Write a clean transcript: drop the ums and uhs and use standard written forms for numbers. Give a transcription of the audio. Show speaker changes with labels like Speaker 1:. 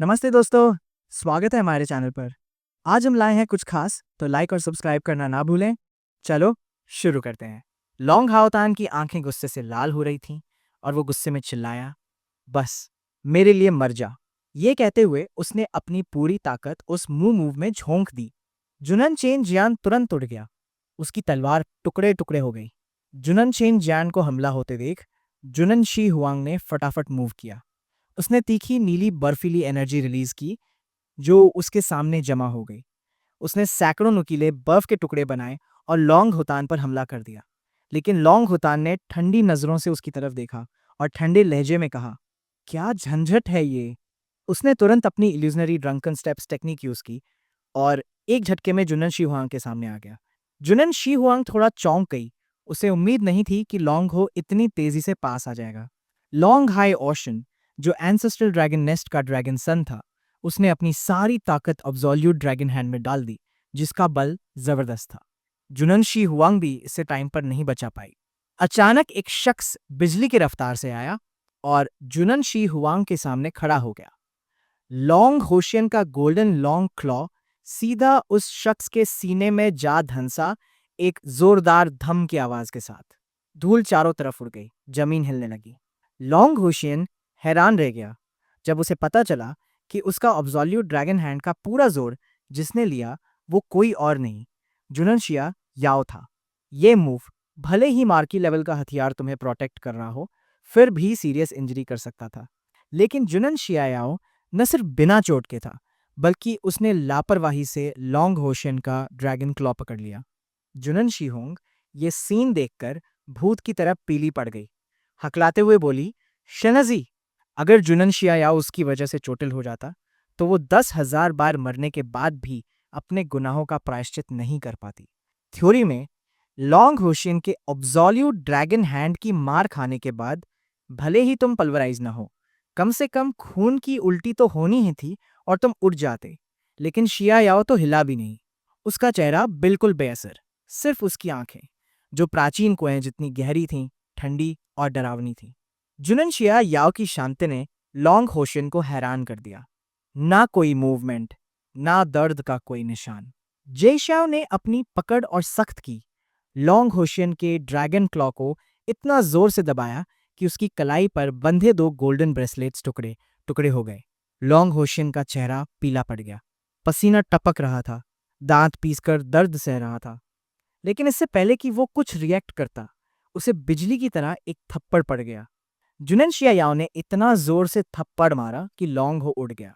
Speaker 1: नमस्ते दोस्तों, स्वागत है हमारे चैनल पर। आज हम लाए हैं कुछ खास, तो लाइक और सब्सक्राइब करना ना भूलें। चलो शुरू करते हैं। लॉन्ग हाओतान की आंखें गुस्से से लाल हो रही थीं और वो गुस्से में चिल्लाया, बस मेरे लिए मर जा। ये कहते हुए उसने अपनी पूरी ताकत उस मूव में झोंक दी। जुनन चेन जियान तुरंत उड़ गया। उसकी तलवार टुकड़े टुकड़े हो गई। जुनन चेन जियान को हमला होते देख जुनन शी हुआंग ने फटाफट मूव किया। उसने तीखी नीली बर्फीली एनर्जी रिलीज की जो उसके सामने जमा हो गई। उसने सैकड़ों नुकीले बर्फ के टुकड़े बनाए और लॉन्ग हुतान पर हमला कर दिया। लेकिन लॉन्ग हुतान ने ठंडी नजरों से उसकी तरफ देखा और ठंडे लहजे में कहा, क्या झंझट है ये। उसने तुरंत अपनी illusionary drunken steps technique use की और एक झटके में जुनन शी हुआंग के सामने आ गया। जुनन शी हुआंग थोड़ा चौंक गई। उसे उम्मीद नहीं थी कि लॉन्ग हो इतनी तेजी से पास आ जाएगा। लॉन्ग हाई ओशन, जो एंसेस्ट्रल ड्रैगन नेस्ट का ड्रैगन सन था, उसने अपनी सारी ताकत अब्सोल्यूट ड्रैगन हैंड में डाल दी, जिसका बल जबरदस्त था। जुनन शी हुआंग भी इससे टाइम पर नहीं बचा पाई। अचानक एक शख्स बिजली की रफ्तार से आया और जुनन शी हुआंग के सामने खड़ा हो गया। लॉन्ग होशियन का गोल्डन लॉन्ग क्लॉ सीधा उस शख्स के सीने में जा धंसा, एक जोरदार धम की आवाज के साथ। धूल चारों तरफ उड़ गई, जमीन हिलने लगी। लॉन्ग होशियन हैरान रह गया जब उसे पता चला कि उसका ऑब्जोल्यूट ड्रैगन हैंड का पूरा जोर जिसने लिया वो कोई और नहीं, जुननशिया याओ था। ये मूव भले ही मार्की लेवल का हथियार तुम्हें प्रोटेक्ट कर रहा हो, फिर भी सीरियस इंजरी कर सकता था। लेकिन जुननशिया याओ न सिर्फ बिना चोट के था, बल्कि उसने लापरवाही से लॉन्ग होशियन का ड्रैगन क्लॉ पकड़ लिया। जुनन शीहोंग ये सीन देखकर भूत की तरह पीली पड़ गई। हकलाते हुए बोली, शनजी, अगर जुनन शियायाओ उसकी वजह से चोटिल हो जाता तो वो 10,000 बार मरने के बाद भी अपने गुनाहों का प्रायश्चित नहीं कर पाती। थ्योरी में लॉन्ग होशियन के ऑब्सोल्यूट ड्रैगन हैंड की मार खाने के बाद भले ही तुम पल्वराइज ना हो, कम से कम खून की उल्टी तो होनी ही थी और तुम उठ जाते। लेकिन शिया याओ तो हिला भी नहीं। उसका चेहरा बिल्कुल बेअसर, सिर्फ उसकी आंखें, जो प्राचीन कुएं जितनी गहरी थीं, ठंडी और डरावनी थीं। जुनन शिया याओ की शांति ने लॉन्ग होशियन को हैरान कर दिया। ना कोई मूवमेंट, ना दर्द का कोई निशान। जेशाओ ने अपनी पकड़ और सख्त की। लॉन्ग होशियन के ड्रैगन क्लॉ को इतना जोर से दबाया कि उसकी कलाई पर बंधे 2 गोल्डन ब्रेसलेट्स टुकड़े टुकड़े हो गए। लॉन्ग होशियन का चेहरा पीला पड़ गया। पसीना टपक रहा था। दांत पीसकर दर्द सह रहा था। लेकिन इससे पहले कि वो कुछ रिएक्ट करता, उसे बिजली की तरह एक थप्पड़ पड़ गया। जुनन शियायाओ ने इतना जोर से थप्पड़ मारा कि लॉन्ग हो उड़ गया।